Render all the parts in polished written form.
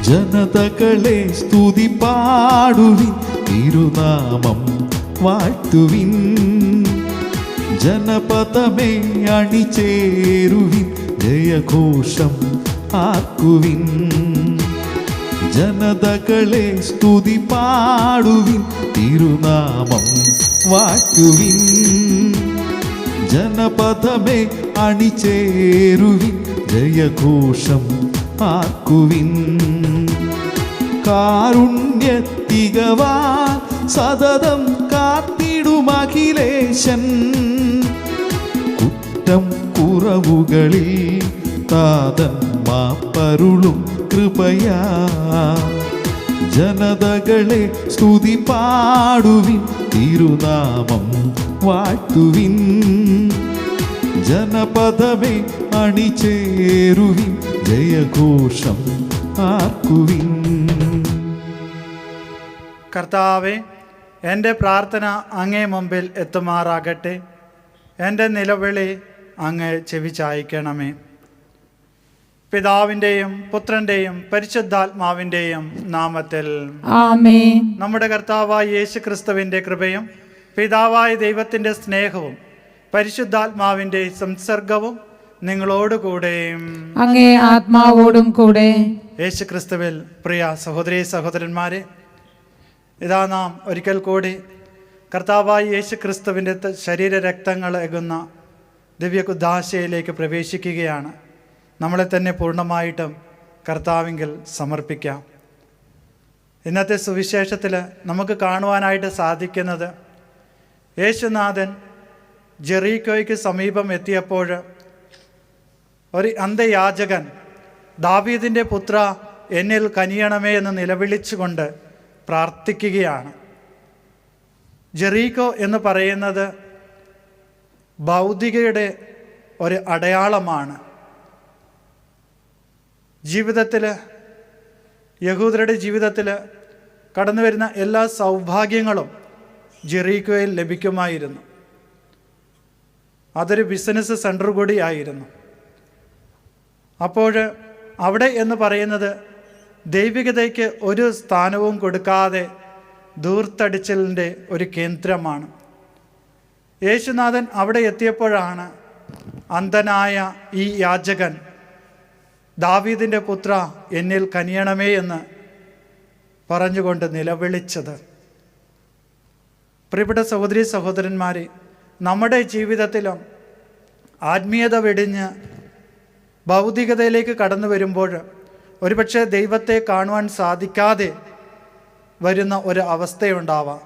ജനതകളെ സ്തുതി പാടുവിൻ, തിരുനാമം വാഴ്ത്തുവിൻ. ജനപദമേ അണിചേരുവിൻ, ജയഘോഷം ആക്കുവിൻ. ജനതകളെ സ്തുതി പാടുവിൻ, തിരുനാമം വാഴ്ത്തുവിൻ. ജനപദമേ അണിചേരുവിൻ, ജയഘോഷം ആക്കുവിൻ. കാരുണ്യത്തികവാൻ സതതം കാത്തിടുമഖിലേശൻ, കുറ്റം കുറവുകളിൽ താതൻ മാപ്പരുളും കൃപയാ. ജനതകളെ സ്തുതി പാടുവിൻ, തിരുനാമം വാഴ്ത്തുവിൻ. ജനപദമേ അണിചേരുവിൻ, ജയഘോഷം ആക്കുവിൻ. കർത്താവേ, എൻ്റെ പ്രാർത്ഥന അങ്ങേ മുമ്പിൽ എത്തുമാറാകട്ടെ. എൻ്റെ നിലവിളി അങ്ങ് ചെവിചായ്ക്കണമേ. പിതാവിൻ്റെയും പുത്രൻ്റെയും പരിശുദ്ധാത്മാവിൻ്റെയും നാമത്തിൽ ആമേൻ. നമ്മുടെ കർത്താവായ യേശു ക്രിസ്തുവിൻ്റെ കൃപയും പിതാവായ ദൈവത്തിൻ്റെ സ്നേഹവും പരിശുദ്ധാത്മാവിൻ്റെ സംസർഗവും നിങ്ങളോടുകൂടെയും അങ്ങേ ആത്മാവോടും കൂടെ. യേശു ക്രിസ്തുവിൽ പ്രിയ സഹോദരീ സഹോദരന്മാരെ, ഇതാ നാം ഒരിക്കൽ കൂടി കർത്താവായ യേശു ക്രിസ്തുവിൻ്റെ ശരീരരക്തങ്ങൾ ഏകുന്ന ദിവ്യകുദാശയിലേക്ക് പ്രവേശിക്കുകയാണ്. നമ്മളെ തന്നെ പൂർണ്ണമായിട്ടും കർത്താവിങ്കിൽ സമർപ്പിക്കാം. ഇന്നത്തെ സുവിശേഷത്തിൽ നമുക്ക് കാണുവാനായിട്ട് സാധിക്കുന്നത്, യേശുനാഥൻ ജെറീക്കോയ്ക്ക് സമീപം എത്തിയപ്പോൾ ഒരു അന്ധയാചകൻ ദാവീദിൻ്റെ പുത്ര എന്നിൽ കനിയണമേ എന്ന് നിലവിളിച്ചുകൊണ്ട് പ്രാർത്ഥിക്കുകയാണ്. ജെറീക്കോ എന്ന് പറയുന്നത് ഭൗതികയുടെ ഒരു അടയാളമാണ്. ജീവിതത്തിൽ, യഹൂദരുടെ ജീവിതത്തിൽ കടന്നു വരുന്ന എല്ലാ സൗഭാഗ്യങ്ങളും ജെറീക്കോയിൽ ലഭിക്കുമായിരുന്നു. അതൊരു ബിസിനസ് സെൻറ്റർ കൂടിയായിരുന്നു. അപ്പോൾ അവിടെ എന്ന് പറയുന്നത് ദൈവികതയ്ക്ക് ഒരു സ്ഥാനവും കൊടുക്കാതെ ധൂർത്തടിച്ചലിൻ്റെ ഒരു കേന്ദ്രമാണ്. യേശുനാഥൻ അവിടെ എത്തിയപ്പോഴാണ് അന്ധനായ ഈ യാചകൻ ദാവീദിൻ്റെ പുത്ര എന്നിൽ കനിയണമേ എന്ന് പറഞ്ഞുകൊണ്ട് നിലവിളിച്ചത്. പ്രിയപ്പെട്ട സഹോദരീ സഹോദരന്മാരെ, നമ്മുടെ ജീവിതത്തിലും ആത്മീയത വെടിഞ്ഞ് ഭൗതികതയിലേക്ക് കടന്നു വരുമ്പോൾ ഒരുപക്ഷെ ദൈവത്തെ കാണുവാൻ സാധിക്കാതെ വരുന്ന ഒരു അവസ്ഥയുണ്ടാവാം.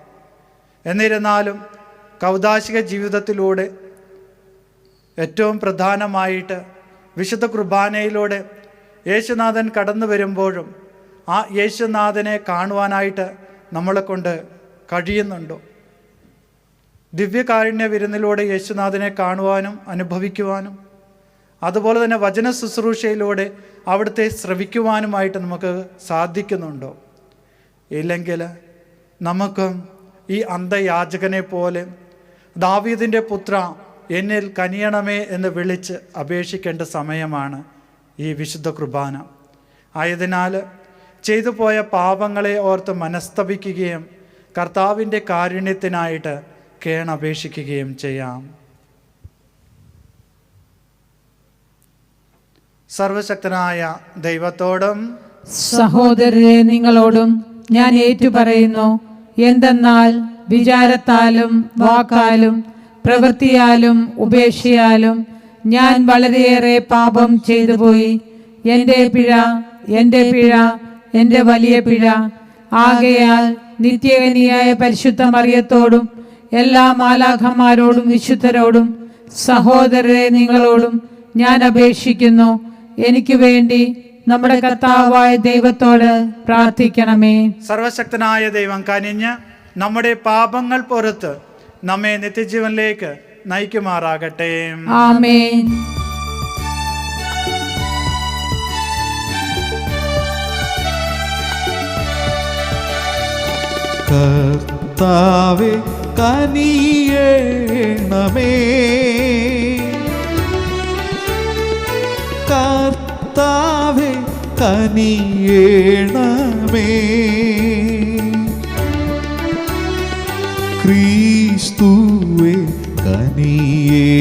എന്നിരുന്നാലും കൗദാശിക ജീവിതത്തിലൂടെ ഏറ്റവും പ്രധാനമായിട്ട് വിശുദ്ധ കുർബാനയിലൂടെ യേശുനാഥൻ കടന്നു വരുമ്പോഴും ആ യേശുനാഥനെ കാണുവാനായിട്ട് നമ്മളെ കൊണ്ട് കഴിയുന്നുണ്ടോ? ദിവ്യകാരുണ്യ വിരുന്നിലൂടെ യേശുനാഥനെ കാണുവാനും അനുഭവിക്കുവാനും, അതുപോലെ തന്നെ വചന ശുശ്രൂഷയിലൂടെ അവിടുത്തെ ശ്രവിക്കുവാനുമായിട്ട് നമുക്ക് സാധിക്കുന്നുണ്ടോ? ഇല്ലെങ്കിൽ നമുക്കും ഈ അന്ധയാചകനെ പോലെ ദാവീദിൻ്റെ പുത്ര എന്നിൽ കനിയണമേ എന്ന് വിളിച്ച് അപേക്ഷിക്കേണ്ട സമയമാണ് ഈ വിശുദ്ധ കുർബാന. ആയതിനാൽ ചെയ്തു പോയ പാപങ്ങളെ ഓർത്ത് മനസ്തപിക്കുകയും കർത്താവിൻ്റെ കാരുണ്യത്തിനായിട്ട് കേണപേക്ഷിക്കുകയും ചെയ്യാം. സർവശക്തനായ ദൈവത്തോടും സഹോദരരെ നിങ്ങളോടും ഞാൻ ഏറ്റുപറയുന്നു. എന്തെന്നാൽ വിചാരത്താലും വാക്കാലും പ്രവൃത്തിയാലും ഉപേക്ഷയാലും ഞാൻ വളരെയേറെ പാപം ചെയ്തു പോയി. എൻ്റെ പിഴ, എൻ്റെ പിഴ, എൻ്റെ വലിയ പിഴ. ആകയാൽ നിത്യകനിയായ പരിശുദ്ധ മറിയത്തോടും എല്ലാ മാലാഖമാരോടും വിശുദ്ധരോടും സഹോദരരെ നിങ്ങളോടും ഞാൻ അപേക്ഷിക്കുന്നു, എനിക്ക് വേണ്ടി നമ്മുടെ കർത്താവായ ദൈവത്തോട് പ്രാർത്ഥിക്കണമേ. സർവശക്തനായ ദൈവം കനിഞ്ഞ് നമ്മുടെ പാപങ്ങൾ പുറത്ത് നമ്മെ നിത്യജീവനിലേക്ക് നയിക്കുമാറാകട്ടെ. ആമേൻ. കർത്താവേ കനിയണമേ, കർത്താവേ കനിയേണമേ. ക്രിസ്തുവേ കനിയേണമേ.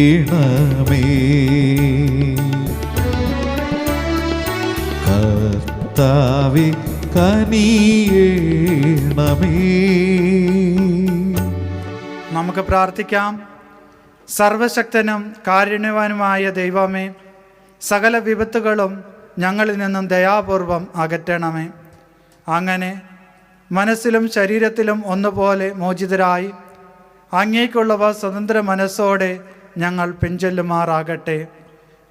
കർത്താവേ കനിയേണമേ. നമുക്ക് പ്രാർത്ഥിക്കാം. സർവശക്തനും കാരുണ്യവാനുമായ ദൈവമേ, സകല വിപത്തുകളും ഞങ്ങളിൽ നിന്നും ദയാപൂർവം അകറ്റണമേ. അങ്ങനെ മനസ്സിലും ശരീരത്തിലും ഒന്നുപോലെ മോചിതരായി അങ്ങേക്കുള്ളവ സ്വതന്ത്ര മനസ്സോടെ ഞങ്ങൾ പിൻചൊല്ലുമാറാകട്ടെ.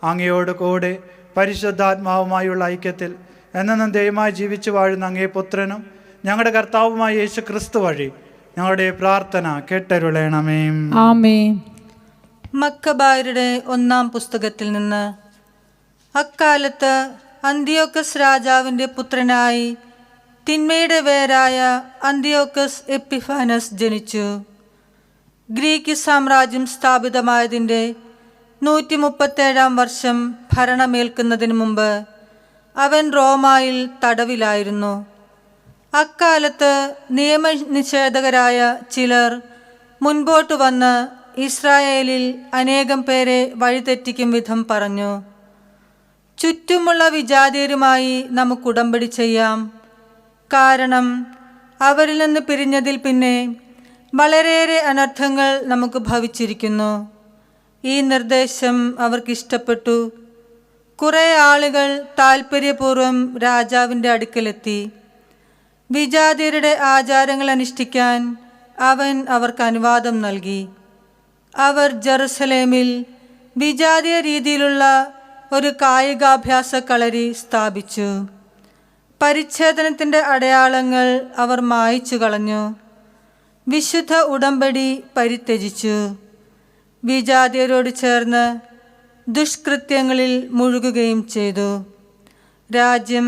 അങ്ങയോട് കൂടെ പരിശുദ്ധാത്മാവുമായുള്ള ഐക്യത്തിൽ എന്നും ദൈവമായി ജീവിച്ചു വാഴുന്ന അങ്ങേ പുത്രനും ഞങ്ങളുടെ കർത്താവുമായ യേശു ക്രിസ്തു വഴി ഞങ്ങളുടെ പ്രാർത്ഥന കേട്ടരുളേണമേ. ആമേൻ. മക്കബായരുടെ 1-ാം പുസ്തകത്തിൽ നിന്ന്. അക്കാലത്ത് അന്തിയോക്കസ് രാജാവിൻ്റെ പുത്രനായി തിന്മയുടെ വേരായ അന്തിയോക്കസ് എപ്പിഫാനസ് ജനിച്ചു. ഗ്രീക്ക് സാമ്രാജ്യം സ്ഥാപിതമായതിൻ്റെ 137-ാം വർഷം ഭരണമേൽക്കുന്നതിന് മുമ്പ് അവൻ റോമായിൽ തടവിലായിരുന്നു. അക്കാലത്ത് നിയമനിഷേധകരായ ചിലർ മുൻപോട്ട് വന്ന് ഇസ്രായേലിൽ അനേകം പേരെ വഴിതെറ്റിക്കും വിധം പറഞ്ഞു. ചുറ്റുമുള്ള വിജാതിയരുമായി നമുക്ക് ഉടമ്പടി ചെയ്യാം, കാരണം അവരിൽ നിന്ന് പിരിഞ്ഞതിൽ പിന്നെ വളരെയേറെ അനർത്ഥങ്ങൾ നമുക്ക് ഭവിച്ചിരിക്കുന്നു. ഈ നിർദ്ദേശം അവർക്കിഷ്ടപ്പെട്ടു. കുറേ ആളുകൾ താൽപ്പര്യപൂർവ്വം രാജാവിൻ്റെ അടുക്കലെത്തി. വിജാതിയരുടെ ആചാരങ്ങൾ അനുഷ്ഠിക്കാൻ അവൻ അവർക്ക് അനുവാദം നൽകി. അവർ ജെറുസലേമിൽ വിജാതീയ രീതിയിലുള്ള ഒരു കായികാഭ്യാസ കളരി സ്ഥാപിച്ചു. പരിച്ഛേദനത്തിൻ്റെ അടയാളങ്ങൾ അവർ മായ്ച്ചു കളഞ്ഞു. വിശുദ്ധ ഉടമ്പടി പരിത്യജിച്ചു. വിജാതിയരോട് ചേർന്ന് ദുഷ്കൃത്യങ്ങളിൽ മുഴുകുകയും ചെയ്തു. രാജ്യം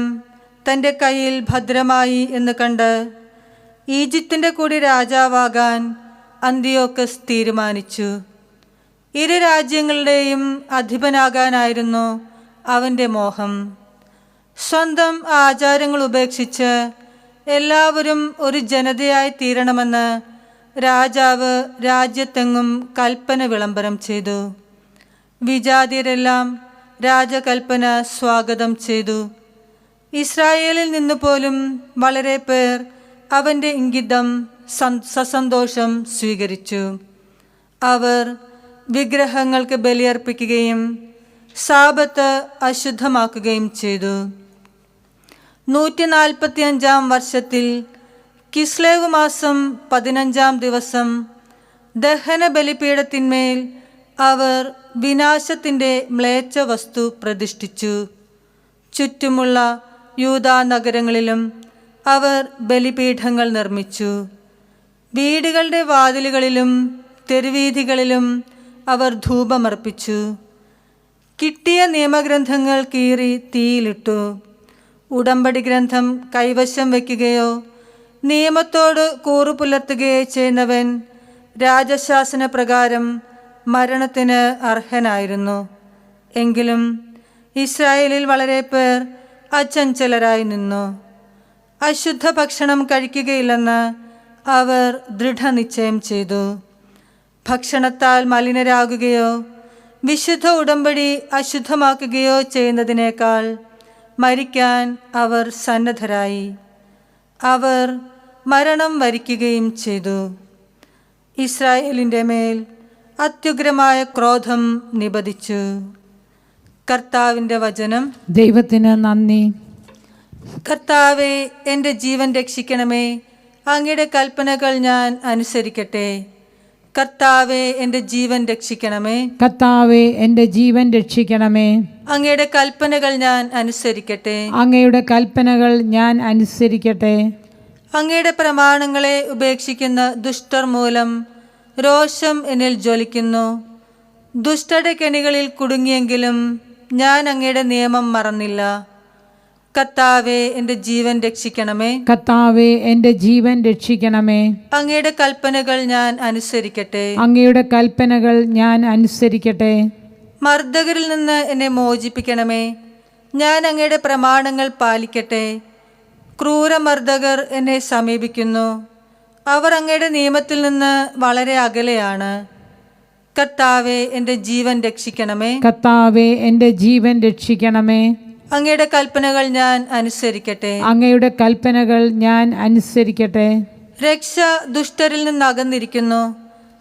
തൻ്റെ കയ്യിൽ ഭദ്രമായി എന്ന് കണ്ട് ഈജിപ്തിൻ്റെ കൂടി രാജാവാകാൻ അന്തിയോക്കസ് തീരുമാനിച്ചു. ഇരു രാജ്യങ്ങളുടെയും അധിപനാകാനായിരുന്നു അവൻ്റെ മോഹം. സ്വന്തം ആചാരങ്ങൾ ഉപേക്ഷിച്ച് എല്ലാവരും ഒരു ജനതയായി തീരണമെന്ന് രാജാവ് രാജ്യത്തെങ്ങും കൽപ്പന വിളംബരം ചെയ്തു. വിജാതിയരെല്ലാം രാജകൽപ്പന സ്വാഗതം ചെയ്തു. ഇസ്രായേലിൽ നിന്ന് പോലും വളരെ പേർ അവൻ്റെ ഇംഗിതം സസന്തോഷം സ്വീകരിച്ചു. അവർ വിഗ്രഹങ്ങൾക്ക് ബലിയർപ്പിക്കുകയും സാബത്ത് അശുദ്ധമാക്കുകയും ചെയ്തു. 145-ാം വർഷത്തിൽ കിസ്ലേവ് മാസം 15-ാം ദിവസം ദഹന ബലിപീഠത്തിന്മേൽ അവർ വിനാശത്തിൻ്റെ മ്ലേച്ഛ വസ്തു പ്രതിഷ്ഠിച്ചു. ചുറ്റുമുള്ള യൂദാ നഗരങ്ങളിലും അവർ ബലിപീഠങ്ങൾ നിർമ്മിച്ചു. വീടുകളുടെ വാതിലുകളിലും തെരുവീഥികളിലും അവർ ധൂപമർപ്പിച്ചു. കിട്ടിയ നിയമഗ്രന്ഥങ്ങൾ കീറി തീയിലിട്ടു. ഉടമ്പടി ഗ്രന്ഥം കൈവശം വയ്ക്കുകയോ നിയമത്തോട് കൂറുപുലർത്തുകയോ ചെയ്യുന്നവൻ രാജശാസന പ്രകാരം മരണത്തിന് അർഹനായിരുന്നു. എങ്കിലും ഇസ്രായേലിൽ വളരെ പേർ അചഞ്ചലരായി നിന്നു. അശുദ്ധ ഭക്ഷണം കഴിക്കുകയില്ലെന്ന് അവർ ദൃഢനിശ്ചയം ചെയ്തു. ഭക്ഷണത്താൽ മലിനരാകുകയോ വിശുദ്ധ ഉടമ്പടി അശുദ്ധമാക്കുകയോ ചെയ്യുന്നതിനേക്കാൾ മരിക്കാൻ അവർ സന്നദ്ധരായി. അവർ മരണം വരിക്കുകയും ചെയ്തു. ഇസ്രായേലിൻ്റെ മേൽ അത്യുഗ്രമായ ക്രോധം നിപതിച്ചു. കർത്താവിൻ്റെ വചനം. ദൈവത്തിന് നന്ദി. കർത്താവെ, എൻ്റെ ജീവൻ രക്ഷിക്കണമേ. അങ്ങയുടെ കൽപ്പനകൾ ഞാൻ അനുസരിക്കട്ടെ. കർത്താവെ, എൻ്റെ ജീവൻ രക്ഷിക്കണമേ. കർത്താവേ, എൻ്റെ ജീവൻ രക്ഷിക്കണമേ. അങ്ങയുടെ കൽപ്പനകൾ ഞാൻ അനുസരിക്കട്ടെ. അങ്ങയുടെ കൽപ്പനകൾ ഞാൻ അനുസരിക്കട്ടെ. അങ്ങയുടെ പ്രമാണങ്ങളെ ഉപേക്ഷിക്കുന്ന ദുഷ്ടർ മൂലം രോഷം എന്നിൽ ജ്വലിക്കുന്നു. ദുഷ്ടയുടെ കെണികളിൽ കുടുങ്ങിയെങ്കിലും ഞാൻ അങ്ങയുടെ നിയമം മറന്നില്ല. കർത്താവെ, എൻ്റെ ജീവൻ രക്ഷിക്കണമേ. കർത്താവേ, എൻ്റെ ജീവൻ രക്ഷിക്കണമേ. അങ്ങയുടെ കൽപ്പനകൾ ഞാൻ അനുസരിക്കട്ടെ. അങ്ങയുടെ കൽപ്പനകൾ ഞാൻ അനുസരിക്കട്ടെ. മർദ്ദകരിൽ നിന്ന് എന്നെ മോചിപ്പിക്കണമേ. ഞാൻ അങ്ങയുടെ പ്രമാണങ്ങൾ പാലിക്കട്ടെ. ക്രൂരമർദ്ദകർ എന്നെ സമീപിക്കുന്നു. അവർ അങ്ങയുടെ നിയമത്തിൽ നിന്ന് വളരെ അകലെയാണ്. കർത്താവെ, എൻ്റെ ജീവൻ രക്ഷിക്കണമേ. കർത്താവെ, എൻ്റെ ജീവൻ രക്ഷിക്കണമേ. അങ്ങയുടെ കൽപ്പനകൾ ഞാൻ അനുസരിക്കട്ടെ. അങ്ങയുടെ കൽപ്പനകൾ ഞാൻ അനുസരിക്കട്ടെ. രക്ഷ ദുഷ്ടരിൽ നിന്ന് അകന്നിരിക്കുന്നു.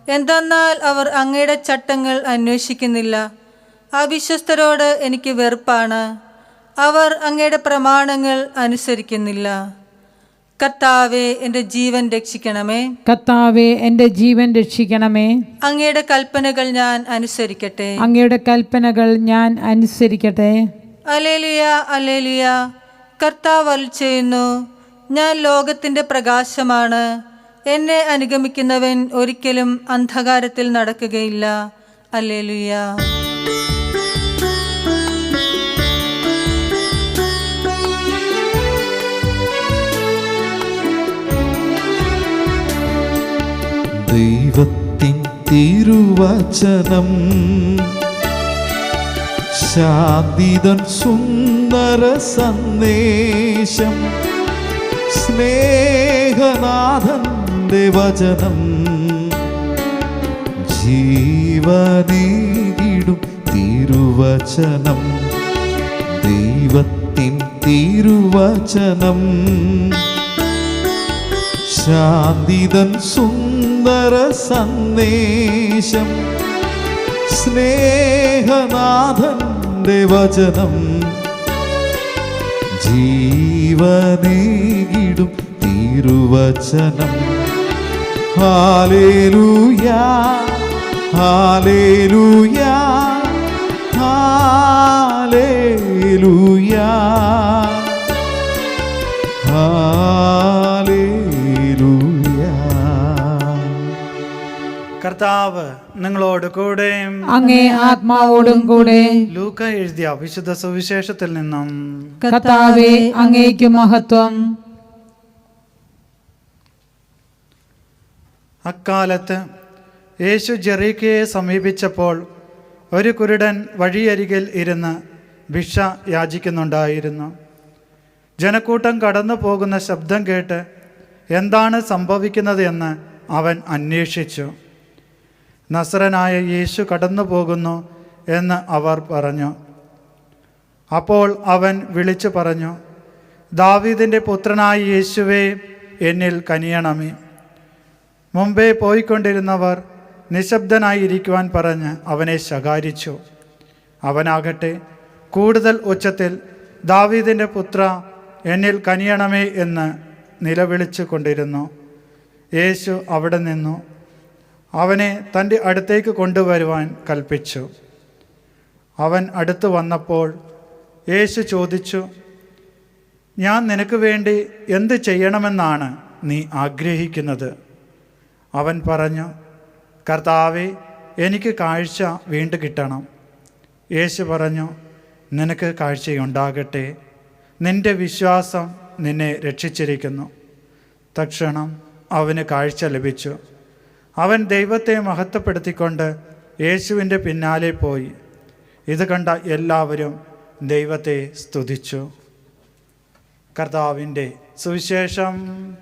എന്തെന്നാൽ അവർ അങ്ങയുടെ ചട്ടങ്ങൾ അന്വേഷിക്കുന്നില്ല. അവിശ്വസ്തരോട് എനിക്ക് വെറുപ്പാണ്. അവർ അങ്ങയുടെ പ്രമാണങ്ങൾ അനുസരിക്കുന്നില്ല. കർത്താവെ, എൻ്റെ ജീവൻ രക്ഷിക്കണമേ. കർത്താവെ, എൻ്റെ ജീവൻ രക്ഷിക്കണമേ. അങ്ങയുടെ കൽപ്പനകൾ ഞാൻ അനുസരിക്കട്ടെ. അങ്ങയുടെ കൽപ്പനകൾ ഞാൻ അനുസരിക്കട്ടെ. Alleluia, alleluia. കർത്താവ് അരുളിച്ചെയ്യുന്നു, ഞാൻ ലോകത്തിൻ്റെ പ്രകാശമാണ്. എന്നെ അനുഗമിക്കുന്നവൻ ഒരിക്കലും അന്ധകാരത്തിൽ നടക്കുകയില്ല. അല്ലേലൂയ. ദൈവത്തിൻ തിരുവചനം ശാന്തിതൻ സുന്ദര സന്ദേശം സ്നേഹനാഥന്റെ വചനം ജീവനേകിടും തിരുവചനം ദൈവത്തിൻ തിരുവചനം ശാന്തിതൻ സുന്ദര സന്ദേശം സ്നേഹനാഥന്റെ വചനം ജീവനേകിടും തിരുവചനം ഹല്ലേലൂയാ ഹല്ലേലൂയാ ഹല്ലേലൂയാ ഹല്ലേലൂയാ. കർത്താവ് നിങ്ങളോട് കൂടെ. അങ്ങേ ആത്മാവോടും കൂടെ. ലൂക്ക എഴുതിയ വിശുദ്ധ സുവിശേഷത്തിൽ നിന്നും. കർത്താവെ, അങ്ങേക്ക് മഹത്വം. അക്കാലത്ത് യേശു ജെറീക്കയെ സമീപിച്ചപ്പോൾ ഒരു കുരുടൻ വഴിയരികിൽ ഇരുന്ന് ഭിക്ഷ യാചിക്കുന്നുണ്ടായിരുന്നു. ജനക്കൂട്ടം കടന്നു പോകുന്ന ശബ്ദം കേട്ട് എന്താണ് സംഭവിക്കുന്നത് എന്ന് അവൻ അന്വേഷിച്ചു. നസറനായ യേശു കടന്നു പോകുന്നു എന്ന് അവർ പറഞ്ഞു. അപ്പോൾ അവൻ വിളിച്ചു പറഞ്ഞു, ദാവീദിൻ്റെ പുത്രനായ യേശുവേ, എന്നിൽ കനിയണമേ. മുമ്പേ പോയിക്കൊണ്ടിരുന്നവർ നിശബ്ദനായിരിക്കുവാൻ പറഞ്ഞ് അവനെ ശകാരിച്ചു. അവനാകട്ടെ കൂടുതൽ ഉച്ചത്തിൽ, ദാവീദിൻ്റെ പുത്ര, എന്നിൽ കനിയണമേ എന്ന് നിലവിളിച്ചു കൊണ്ടിരുന്നു. യേശു അവിടെ നിന്നു അവനെ തൻ്റെ അടുത്തേക്ക് കൊണ്ടുവരുവാൻ കൽപ്പിച്ചു. അവൻ അടുത്തു വന്നപ്പോൾ യേശു ചോദിച്ചു, ഞാൻ നിനക്ക് വേണ്ടി എന്ത് ചെയ്യണമെന്നാണ് നീ ആഗ്രഹിക്കുന്നത്? അവൻ പറഞ്ഞു, കർത്താവേ, എനിക്ക് കാഴ്ച വീണ്ടും കിട്ടണം. യേശു പറഞ്ഞു, നിനക്ക് കാഴ്ചയുണ്ടാകട്ടെ, നിന്റെ വിശ്വാസം നിന്നെ രക്ഷിച്ചിരിക്കുന്നു. തക്ഷണം അവന് കാഴ്ച ലഭിച്ചു. അവൻ ദൈവത്തെ മഹത്വപ്പെടുത്തിക്കൊണ്ട് യേശുവിൻ്റെ പിന്നാലെ പോയി. ഇത് കണ്ട എല്ലാവരും ദൈവത്തെ സ്തുതിച്ചു. കർത്താവിൻ്റെ സുവിശേഷം.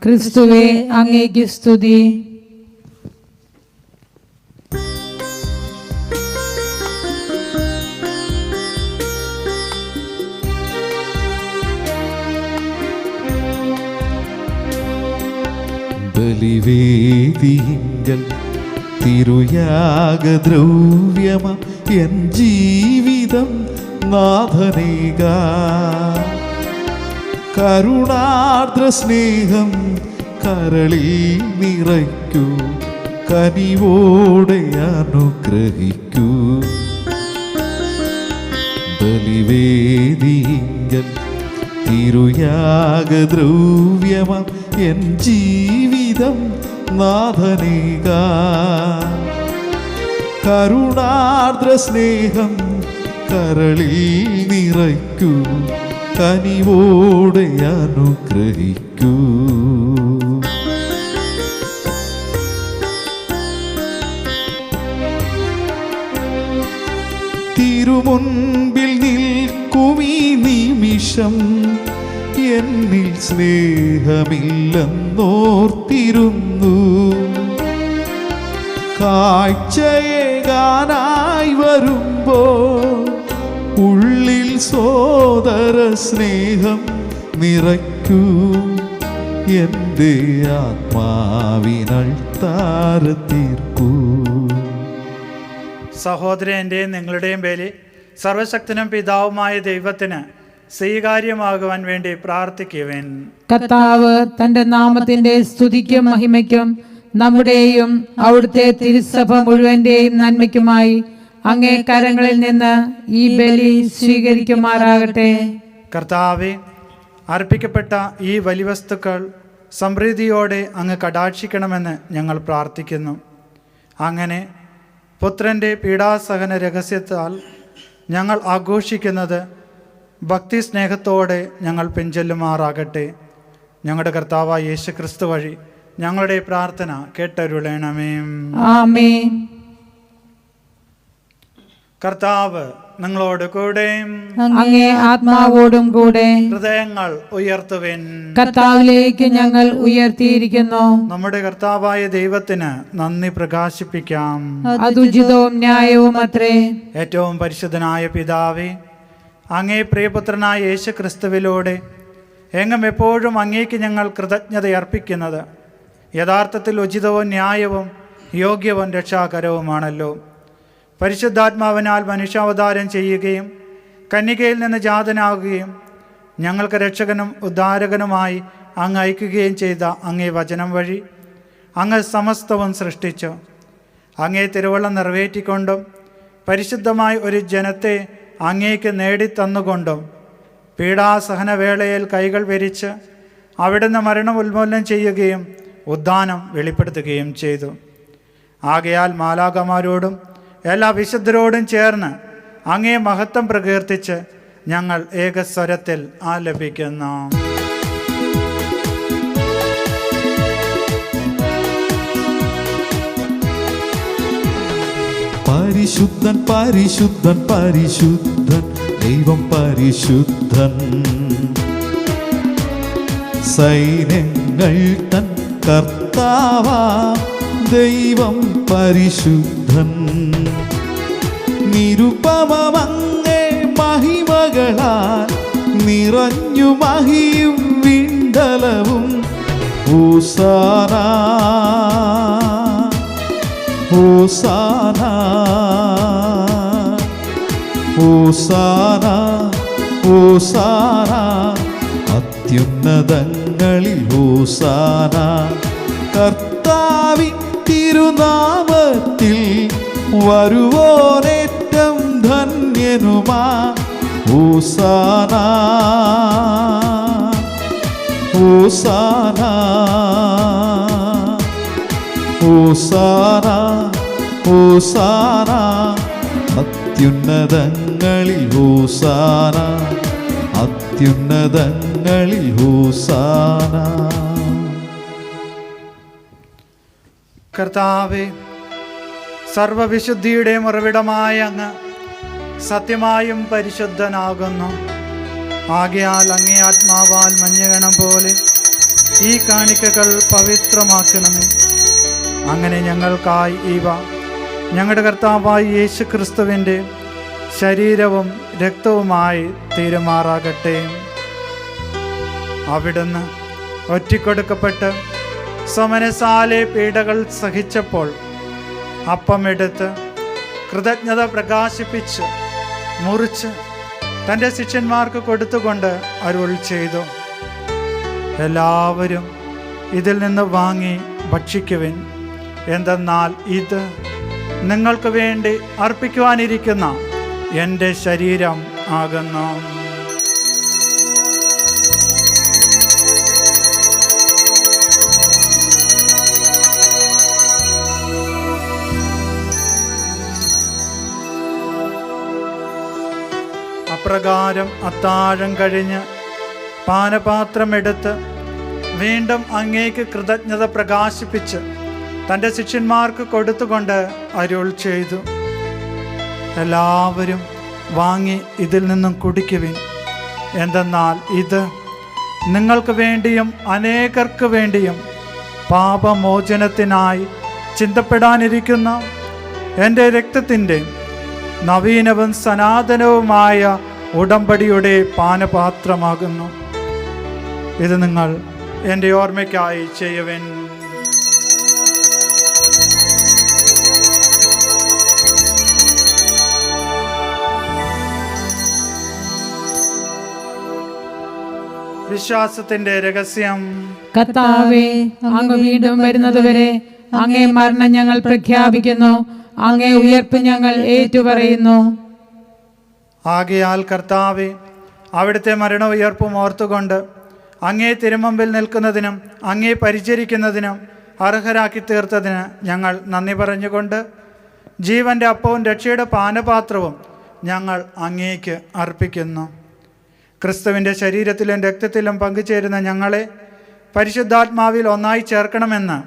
ക്രിസ്തുവേ, അങ്ങേക്ക് സ്തുതി. ബലിവേദിയിങ്കൽ തിരുയാഗദ്രവ്യമ എൻ ജീവിതം നാഥനേക കരുണാർദ്ര സ്നേഹം കരളിൽ നിറയ്ക്കൂ, കനിവോടെ അനുഗ്രഹിക്കൂ. ബലിവേദിയിങ്കൽ തിരുയാഗദ്രവ്യമ എൻ ജീവിതം നാഥനേക കരുണാർദ്ര സ്നേഹം കരളിൽ നിറയ്ക്കൂ, കനിവോടെ അനുഗ്രഹിക്കൂ. തിരുമുൻപിൽ നിൽക്കും ഈ നിമിഷം എന്നിൽ സ്നേഹമില്ലെന്നോർത്തിരുന്നു. കാഴ്ചയേകാനായി വരുമ്പോൾ ഉള്ളിൽ സോദര സ്നേഹം നിറയ്ക്കൂ. എൻ്റെ ആത്മാവിനൾത്താര തീർക്കൂ. സഹോദരൻ്റെയും നിങ്ങളുടെയും ബലി സർവശക്തനും പിതാവുമായ ദൈവത്തിന് സ്വീകാര്യമാകുവാൻ വേണ്ടി പ്രാർത്ഥിക്കുവേൻ. കർത്താവ് തന്റെ നാമത്തിന്റെ സ്തുതിക്കും മഹിമയ്ക്കും നമ്മുടെയും അവിടുത്തെ തിരുസഭ മുഴുവന്റെയും നന്മയ്ക്കുമായി അങ്ങേ കരങ്ങളിൽ നിന്ന് ഈ ബലി സ്വീകരിക്കുമാറാകട്ടെ. കർത്താവെ, അർപ്പിക്കപ്പെട്ട ഈ ബലിവസ്തുക്കൾ സമൃദ്ധിയോടെ അങ്ങ് കടാക്ഷിക്കണമെന്ന് ഞങ്ങൾ പ്രാർത്ഥിക്കുന്നു. അങ്ങനെ പുത്രൻ്റെ പീഡാസഹന രഹസ്യത്താൽ ഞങ്ങൾ ആഘോഷിക്കുന്നത് ഭക്തി സ്നേഹത്തോടെ ഞങ്ങൾ പിൻചൊല്ലുമാറാകട്ടെ. ഞങ്ങളുടെ കർത്താവായ യേശു ക്രിസ്തു വഴി ഞങ്ങളുടെ പ്രാർത്ഥന കേട്ടരുളണമേ. ആമേൻ. കർത്താവ് നിങ്ങളോട് കൂടെ, അങ്ങേ ആത്മാവോടും കൂടെ. ഹൃദയങ്ങൾ ഉയർത്തുവിൻ. കർത്താവിലേക്ക് ഞങ്ങൾ ഉയർത്തിയിരിക്കുന്നു. നമ്മുടെ കർത്താവായ ദൈവത്തിന് നന്ദി പ്രകാശിപ്പിക്കാം. അതുചിതവും ന്യായവും അത്രേ. ഏറ്റവും പരിശുദ്ധനായ പിതാവേ, അങ്ങേ പ്രിയപുത്രനായ യേശു ക്രിസ്തുവിലൂടെ എങ്ങും എപ്പോഴും അങ്ങേക്ക് ഞങ്ങൾ കൃതജ്ഞതയർപ്പിക്കുന്നത് യഥാർത്ഥത്തിൽ ഉചിതവും ന്യായവും യോഗ്യവും രക്ഷാകരവുമാണല്ലോ. പരിശുദ്ധാത്മാവിനാൽ മനുഷ്യാവതാരം ചെയ്യുകയും കന്യകയിൽ നിന്ന് ജാതനാകുകയും ഞങ്ങൾക്ക് രക്ഷകനും ഉദ്ധാരകനുമായി അങ്ങ് അയക്കുകയും ചെയ്ത അങ്ങേ വചനം വഴി അങ്ങ് സമസ്തവും സൃഷ്ടിച്ചു. അങ്ങേ തിരുവള്ളം നിറവേറ്റിക്കൊണ്ടും പരിശുദ്ധമായ ഒരു ജനത്തെ അങ്ങേക്ക് നേടിത്തന്നുകൊണ്ടും പീഡാസഹനവേളയിൽ കൈകൾ വിരിച്ച് അവിടുന്ന് മരണം ഉന്മൂലനം ചെയ്യുകയും ഉദ്ധാനം വെളിപ്പെടുത്തുകയും ചെയ്തു. ആകയാൽ മാലാഖമാരോടും എല്ലാ വിശുദ്ധരോടും ചേർന്ന് അങ്ങേ മഹത്വം പ്രകീർത്തിച്ച് ഞങ്ങൾ ഏകസ്വരത്തിൽ ആലപിക്കുന്നു. പരിശുദ്ധൻ പരിശുദ്ധൻ പരിശുദ്ധൻ ദൈവം പരിശുദ്ധൻ. സൈന്യങ്ങൾ തൻ കർത്താവാ ദൈവം പരിശുദ്ധൻ. നിരുപമമങ്ങേ മഹിമകളാൽ നിറഞ്ഞു മഹിയും വിണ്ടലവും. ഹോസാന ഹോസാന ഹോസാന ഹോസാന അത്യുന്നതങ്ങളിൽ ഹോസാന. കർത്താവിൻ തിരുനാമത്തിൽ വരുവോനേറ്റം ധന്യനുമാ. ഹോസാന ഹോസാന ഹോസാന ഹോസാന അത്യുന്നതങ്ങളിൽ ഹോസാന അത്യുന്നതങ്ങളിൽ ഹോസാന. കർത്താവേ, സർവവിശുദ്ധിയുടെ ഉറവിടമായ അങ്ങ് സത്യമായും പരിശുദ്ധനാകുന്നു. ആകയാൽ അങ്ങേ ആത്മാവാൽ മഞ്ഞകണം പോലെ ഈ കാണിക്കകൾ പവിത്രമാക്കണമേ. അങ്ങനെ ഞങ്ങൾക്കായി ഇവ ഞങ്ങളുടെ കർത്താവായ യേശു ക്രിസ്തുവിൻ്റെ ശരീരവും രക്തവുമായി തീരുമാറാകട്ടെ. അവിടുന്ന് ഒറ്റിക്കൊടുക്കപ്പെട്ട് സമനസാലെ പീഡകൾ സഹിച്ചപ്പോൾ അപ്പമെടുത്ത് കൃതജ്ഞത പ്രകാശിപ്പിച്ച് മുറിച്ച് തൻ്റെ ശിഷ്യന്മാർക്ക് കൊടുത്തുകൊണ്ട് അരുൾ ചെയ്തു, എല്ലാവരും ഇതിൽ നിന്ന് വാങ്ങി ഭക്ഷിക്കുവിൻ. എന്തെന്നാൽ ഇത് നിങ്ങൾക്ക് വേണ്ടി അർപ്പിക്കുവാനിരിക്കുന്ന എൻ്റെ ശരീരം ആകുന്നു. അപ്രകാരം അത്താഴം കഴിഞ്ഞ് പാനപാത്രമെടുത്ത് വീണ്ടും അങ്ങേക്ക് കൃതജ്ഞത പ്രകാശിപ്പിച്ച് തൻ്റെ ശിഷ്യന്മാർക്ക് കൊടുത്തുകൊണ്ട് അരുൾ ചെയ്തു, എല്ലാവരും വാങ്ങി ഇതിൽ നിന്നും കുടിക്കുവിൻ. എന്തെന്നാൽ ഇത് നിങ്ങൾക്ക് വേണ്ടിയും അനേകർക്ക് വേണ്ടിയും പാപമോചനത്തിനായി ചിന്തപ്പെടാനിരിക്കുന്ന എൻ്റെ രക്തത്തിൻ്റെ നവീനവും സനാതനവുമായ ഉടമ്പടിയുടെ പാനപാത്രമാകുന്നു. ഇത് നിങ്ങൾ എൻ്റെ ഓർമ്മയ്ക്കായി ചെയ്യുവിൻ. വിശ്വാസത്തിന്റെ രഹസ്യം. കർത്താവേ, അങ്ങ് വീണ്ടും വരുന്നതുവരെ അങ്ങേ മരണം ഞങ്ങൾ പ്രഖ്യാപിക്കുന്നു, അങ്ങേ ഉയർപ്പ് ഞങ്ങൾ ഏറ്റുപറയുന്നു. ആകയാൽ കർത്താവേ, അവിടുത്തെ മരണ ഉയർപ്പും ഓർത്തുകൊണ്ട് അങ്ങേ തിരുമുമ്പിൽ നിൽക്കുന്നതിനും അങ്ങേ പരിചരിക്കുന്നതിനും അർഹരാക്കി തീർത്തതിന് ഞങ്ങൾ നന്ദി പറഞ്ഞുകൊണ്ട് ജീവന്റെ അപ്പവും രക്ഷയുടെ പാനപാത്രവും ഞങ്ങൾ അങ്ങേക്ക് അർപ്പിക്കുന്നു. ക്രിസ്തുവിൻ്റെ ശരീരത്തിലും രക്തത്തിലും പങ്കുചേരുന്ന ഞങ്ങളെ പരിശുദ്ധാത്മാവിൽ ഒന്നായി ചേർക്കണമെന്ന്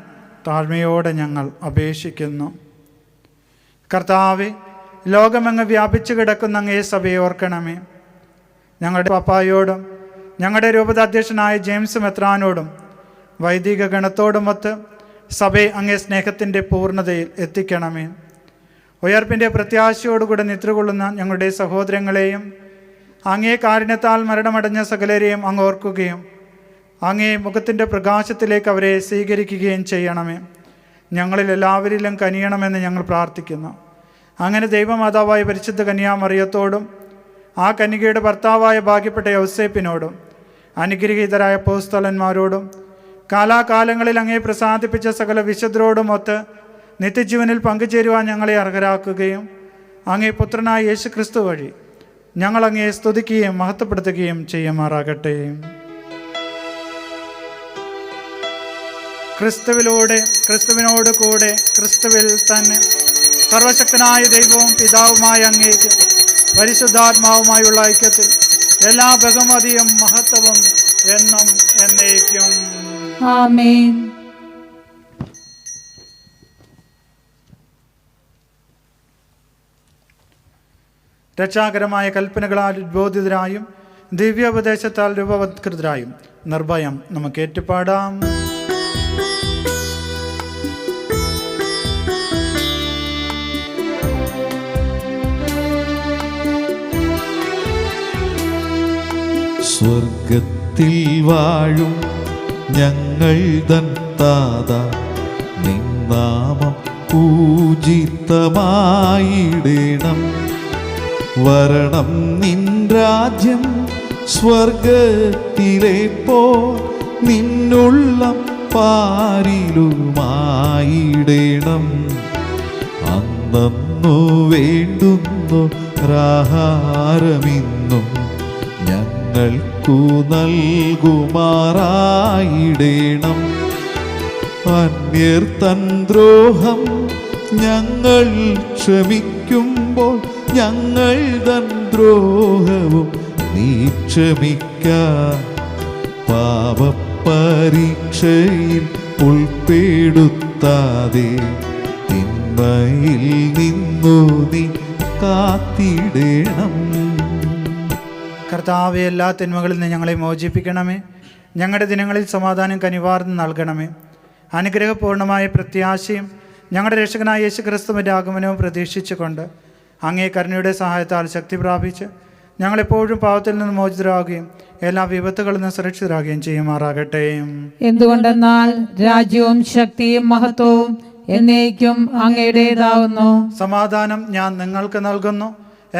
താഴ്മയോടെ ഞങ്ങൾ അപേക്ഷിക്കുന്നു. കർത്താവേ, ലോകമെങ്ങ് വ്യാപിച്ചു കിടക്കുന്ന അങ്ങേ സഭയെ ഓർക്കണമേ. ഞങ്ങളുടെ പപ്പായോടും ഞങ്ങളുടെ രൂപതാധ്യക്ഷനായ ജെയിംസ് മെത്രാനോടും വൈദിക ഗണത്തോടുമൊത്ത് സഭയെ അങ്ങേ സ്നേഹത്തിൻ്റെ പൂർണ്ണതയിൽ എത്തിക്കണമേ. ഉയർപ്പിൻ്റെ പ്രത്യാശയോടുകൂടെ നിദ്രകൊള്ളുന്ന ഞങ്ങളുടെ സഹോദരങ്ങളെയും അങ്ങേ കാരുണ്യത്താൽ മരണമടഞ്ഞ സകലരെയും അങ്ങ് ഓർക്കുകയും അങ്ങേ മുഖത്തിൻ്റെ പ്രകാശത്തിലേക്ക് അവരെ സ്വീകരിക്കുകയും ചെയ്യണമേ. ഞങ്ങളിൽ എല്ലാവരിലും കനിയണമെന്ന് ഞങ്ങൾ പ്രാർത്ഥിക്കുന്നു. അങ്ങനെ ദൈവമാതാവായ പരിശുദ്ധ കന്യാമറിയത്തോടും ആ കന്യകയുടെ ഭർത്താവായ ഭാഗ്യപ്പെട്ട യൗസേപ്പിനോടും അനുഗ്രഹീതരായ അപ്പോസ്തലന്മാരോടും കാലാകാലങ്ങളിൽ അങ്ങേ പ്രസാദിപ്പിച്ച സകല വിശുദ്ധരോടുമൊത്ത് നിത്യജീവനിൽ പങ്കുചേരുവാൻ ഞങ്ങളെ അർഹരാക്കുകയും അങ്ങേ പുത്രനായ യേശു ക്രിസ്തു വഴി ഞങ്ങൾ അങ്ങയെ സ്തുതിക്കുകയും മഹത്വപ്പെടുത്തുകയും ചെയ്യുമാറാകട്ടെ. ക്രിസ്തുവിലൂടെ, ക്രിസ്തുവിനോട് കൂടെ, ക്രിസ്തുവിൽ തന്നെ സർവശക്തനായ ദൈവവും പിതാവുമായ അങ്ങേക്ക് പരിശുദ്ധാത്മാവുമായുള്ള ഐക്യത്തിൽ എല്ലാ ബഹുമതിയും മഹത്വവും എന്നും എന്നേക്കും. ആമേൻ. രക്ഷാകരമായ കൽപ്പനകളാൽ ഉദ്ബോധിതരായും ദിവ്യോപദേശത്താൽ രൂപവത്കൃതരായും നിർഭയം നമുക്ക് ഏറ്റുപാടാം. സ്വർഗത്തിൽ വാഴും ഞങ്ങൾ തൻ താത, നിൻ നാമം പൂജിതമായിടണം. വരണം നിൻ രാജ്യം സ്വർഗത്തിലെ പോ, നിന്നുള്ളം പാരിലുമായിടണം. അന്നു വേണ്ടുന്നു ആഹാരമിന്നും ഞങ്ങൾക്കു നൽകുമാറായിടണം. അന്യർ തൻ ദ്രോഹം ഞങ്ങൾ ക്ഷമിക്കുമ്പോൾ ഞങ്ങൾ തൻ ദ്രോഹവും നീ ക്ഷമിക്ക. പാപപരീക്ഷയിൽ ഉൾപ്പെടുത്താതെ തിന്മയിൽ നിന്നു നീ കാത്തിടണം. കർത്താവെ, എല്ലാ തിന്മകളിൽ നിന്ന് ഞങ്ങളെ മോചിപ്പിക്കണമേ. ഞങ്ങളുടെ ദിനങ്ങളിൽ സമാധാനം കനിവാർന്ന് നൽകണമേ. അനുഗ്രഹപൂർണമായ പ്രത്യാശയും ഞങ്ങളുടെ രക്ഷകനായ യേശു ക്രിസ്തുവിൻ്റെ ആഗമനവും പ്രതീക്ഷിച്ചുകൊണ്ട് അങ്ങേ കരുണയുടെ സഹായത്താൽ ശക്തി പ്രാപിച്ച് ഞങ്ങളെപ്പോഴും പാപത്തിൽ നിന്ന് മോചിതരാകുകയും എല്ലാ വിപത്തുകളിൽ നിന്ന് സുരക്ഷിതരാകുകയും ചെയ്യുമാറാകട്ടെ. എന്തുകൊണ്ടെന്നാൽ രാജ്യവും ശക്തിയും മഹത്വവും എന്നേക്കും അങ്ങയുടേതാവുന്നു. സമാധാനം ഞാൻ നിങ്ങൾക്ക് നൽകുന്നു,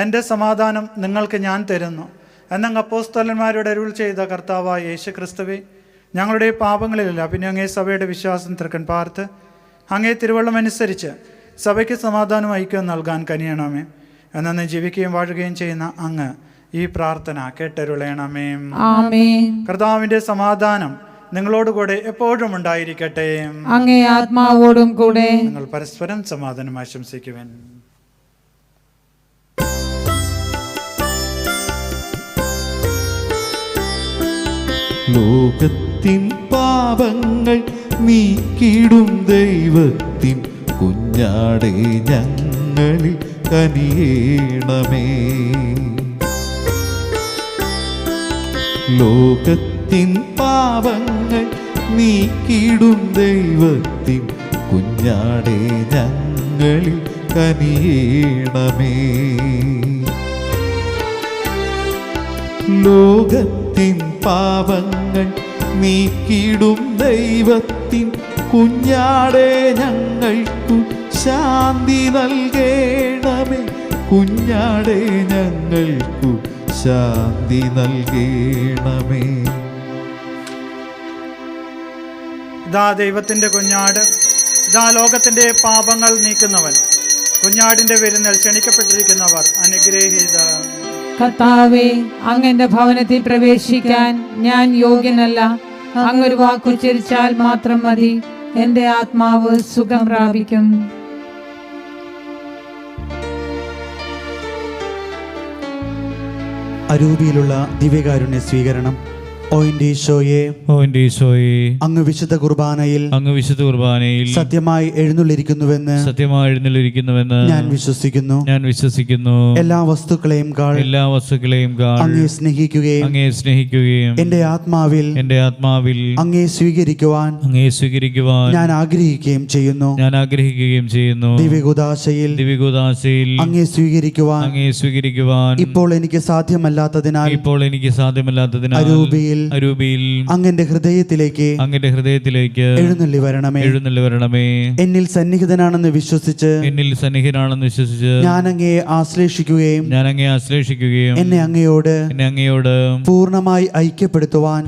എൻ്റെ സമാധാനം നിങ്ങൾക്ക് ഞാൻ തരുന്നു എന്നങ്ങ് അപ്പോസ്തലന്മാരുടെ അരുൾ ചെയ്ത കർത്താവായ യേശു ക്രിസ്തുവേ, ഞങ്ങളുടെ പാപങ്ങളിലല്ല പിന്നെ അങ്ങേ സഭയുടെ വിശ്വാസം തൃക്കൻ പാർത്ത് അങ്ങേ തിരുവള്ളം അനുസരിച്ച് സഭയ്ക്ക് സമാധാനം ഐക്യം നൽകാൻ കനിയണമേ. എന്നു ജീവിക്കുകയും വാഴുകയും ചെയ്യുന്ന അങ്ങ് ഈ പ്രാർത്ഥന കേട്ടരുളയണമേ. ആമേൻ. കർത്താവിൻ്റെ സമാധാനം നിങ്ങളോടുകൂടെ എപ്പോഴും ഉണ്ടായിരിക്കട്ടെ. അങ്ങേ ആത്മാവോടും കൂടെ. നിങ്ങൾ പരസ്പരം സമാധാനം ആശംസിക്കുവാൻ. ലോകത്തിൻ പാപങ്ങൾ നീക്കിടും ദൈവത്തിൻ കുഞ്ഞാടെ ഞങ്ങളിൽ കനിയേണമേ. ലോകത്തിൻ പാപങ്ങൾ നീക്കിടും ദൈവത്തിൻ കുഞ്ഞാടേ ഞങ്ങളിൽ കനിയേണമേ. ലോകത്തിൻ പാപങ്ങൾ നീക്കിടും ദൈവത്തിൻ കുഞ്ഞാടേ ഞങ്ങൾക്കു ശാന്തി നൽകേണമേ. കുഞ്ഞാടേ ഞങ്ങൾക്കു ശാന്തി നൽകേണമേ. ഇതാ ദൈവത്തിൻ്റെ കുഞ്ഞാട്, ഇതാ ലോകത്തിൻ്റെ പാപങ്ങൾ നീക്കുന്നവൻ. കുഞ്ഞാടിൻ്റെ വിരുന്നിൽ ക്ഷണിക്കപ്പെട്ടിരിക്കുന്നവർ അനുഗ്രഹീത. കർത്താവേ, അങ്ങന്റെ ഭവനത്തിൽ പ്രവേശിക്കാൻ ഞാൻ യോഗ്യനല്ല. അങ്ങൊരു വാക്കുച്ചരിച്ചാൽ മാത്രം മതി, എന്റെ ആത്മാവ് സുഖം പ്രാപിക്കും. അരൂപിയിലുള്ള ദിവ്യകാരുണ്യ സ്വീകരണം. ഓ എൻ്റെ ഈശോയെ, അങ്ങ് വിശുദ്ധ കുർബാനയിൽ സത്യമായി എഴുന്നള്ളിരിക്കുന്നുവെന്ന് ഞാൻ വിശ്വസിക്കുന്നു. എല്ലാ വസ്തുക്കളെയും അങ്ങയെ സ്നേഹിക്കുകയും എന്റെ ആത്മാവിൽ അങ്ങയെ സ്വീകരിക്കുവാൻ ഞാൻ ആഗ്രഹിക്കുകയും ചെയ്യുന്നു. ദിവ്യകൂദാശയിൽ അങ്ങയെ സ്വീകരിക്കുവാൻ ഇപ്പോൾ എനിക്ക് സാധ്യമല്ലാത്തതിനാൽ അരൂപിയിൽ അങ്ങന്റെ ഹൃദയത്തിലേക്ക് എഴുന്നള്ളി വരണമേ. എന്നിൽ സന്നിഹിതനാണെന്ന് വിശ്വസിച്ച് ഞാൻ അങ്ങയെ ആശ്ലേഷിക്കുകയും എന്നെ അങ്ങയോട് പൂർണ്ണമായി ഐക്യപ്പെടുത്തുവാൻ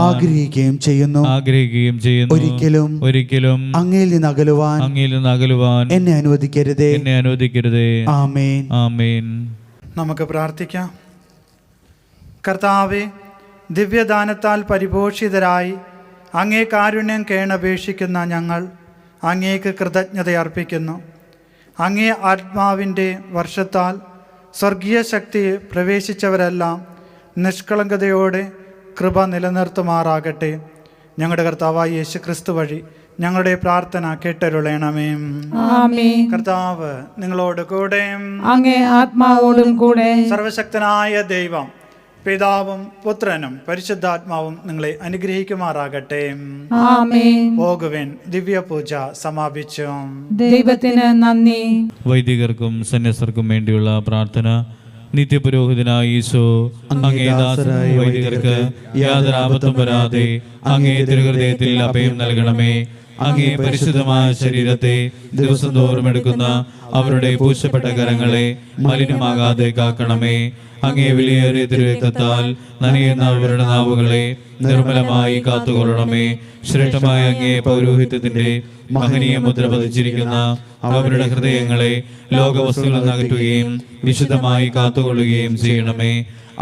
ആഗ്രഹിക്കുകയും ചെയ്യുന്നു. ഒരിക്കലും അങ്ങയിൽ നിന്ന് അകലുവാൻ എന്നെ അനുവദിക്കരുതേ. ആമേൻ. നമുക്ക് പ്രാർത്ഥിക്കാം. കർത്താവേ, ദിവ്യദാനത്താൽ പരിപോഷിതരായി അങ്ങേ കാരുണ്യം കേണപേക്ഷിക്കുന്ന ഞങ്ങൾ അങ്ങേക്ക് കൃതജ്ഞതയർപ്പിക്കുന്നു. അങ്ങേ ആത്മാവിൻ്റെ വർഷത്താൽ സ്വർഗീയ ശക്തി പ്രവേശിച്ചവരെല്ലാം നിഷ്കളങ്കതയോടെ കൃപ നിലനിർത്തുമാറാകട്ടെ. ഞങ്ങളുടെ കർത്താവായ യേശു ക്രിസ്തു വഴി ഞങ്ങളുടെ പ്രാർത്ഥന കേട്ടരുളണമേ. കർത്താവ് നിങ്ങളോട് കൂടെ, അങ്ങേ ആത്മാവോടും കൂടെ. സർവശക്തനായ ദൈവം പിതാവും പുത്രനും പരിശുദ്ധാത്മാവും നിങ്ങളെ അനുഗ്രഹിക്കുമാറാകട്ടെ. പോകുവിൻ. ദിവ്യപൂജ സമാപിച്ചു. ദൈവത്തിന് നന്ദി. വൈദികർക്കും സന്യസ്തർക്കും വേണ്ടിയുള്ള പ്രാർത്ഥന. നിത്യപുരോഹിതനായ ഈശോ, അങ്ങേ ദാസരായ വൈദികർക്ക് യാതൊരു ആപത്തും വരാതെ അങ്ങേ തിരുഹൃദയത്തിൽ അഭയം നൽകണമേ. അങ്ങേ പരിശുദ്ധമായ ശരീരത്തെ ദിവസം തോറും എടുക്കുന്ന അവരുടെ പൂശപ്പെട്ട കരങ്ങളെ മലിനമാകാതെ കാക്കണമേ. അങ്ങേ വിലയേറിയ തിരുരക്തത്താൽ നനയുന്ന അവരുടെ നാവുകളെ നിർമ്മലമായി കാത്തുകൊള്ളണമേ. ശ്രേഷ്ഠമായ അങ്ങേ പൗരോഹിത്യത്തിന്റെ മഹനീയ മുദ്ര പതിച്ചിരിക്കുന്ന അവരുടെ ഹൃദയങ്ങളെ ലോകവസ്തുക്കളിൽ അകറ്റുകയും വിശുദ്ധമായി കാത്തുകൊള്ളുകയും ചെയ്യണമേ.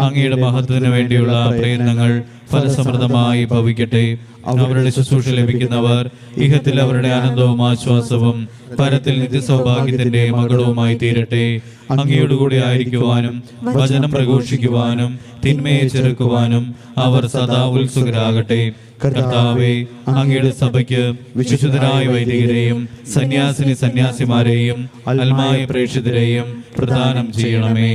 അങ്ങയുടെ മഹത്വത്തിന് വേണ്ടിയുള്ള പ്രയത്നങ്ങൾ ഫലസമൃദ്ധമായി ഭവിക്കട്ടെ. അവരുടെ ശുശ്രൂഷ ലഭിക്കുന്നവർ ഇഹത്തിൽ അവരുടെ ആനന്ദവും ആശ്വാസവും പരത്തിൽ നിത്യസൗഭാഗ്യത്തിന്റെ മകളവുമായി തീരട്ടെ. അങ്ങയോടുകൂടി ആയിരിക്കുവാനും വചനം പ്രഘോഷിക്കുവാനും തിന്മയെ ചെറുക്കുവാനും അവർ സദാ ഉത്സുകരാകട്ടെ. കർത്താവേ, അങ്ങയുടെ സഭയ്ക്ക് വിശുദ്ധരായ വൈദികരെയും സന്യാസിമാരെയും അൽമായ പ്രേക്ഷിതരെയും പ്രദാനം ചെയ്യണമേ.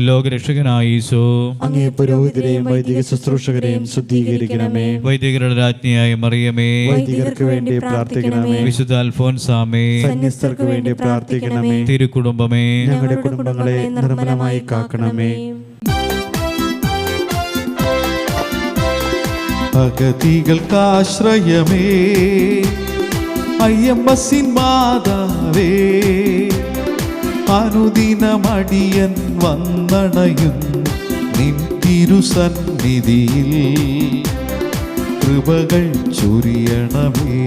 ലോകരക്ഷകനായ ഈശോ, അങ്ങേ പുരോഹിതരെയും വൈദിക ശുശ്രൂഷകരെയും ശുദ്ധീകരിക്കണമേ. വൈദികരുടെ രാജ്ഞിയായ മറിയമേ, വൈദികർക്ക് വേണ്ടി പ്രാർത്ഥിക്കണമേ. വിശുദ്ധ അൽഫോൻസാമേ, സന്യസ്തർക്ക് വേണ്ടി പ്രാർത്ഥിക്കണമേ. തിരുക്കുടുംബമേ, ഞങ്ങളുടെ കുടുംബങ്ങളെ നിർമ്മലമായി കാക്കണമേ. അഗതികൾക്കാശ്രയമേ, അയ്യമ്മസിൻ മാതാവേ, അനുദിനമടിയൻ വന്നണയും നിൻ തിരുസന്നിധിയിൽ കൃപകൾ ചൊരിയണമേ.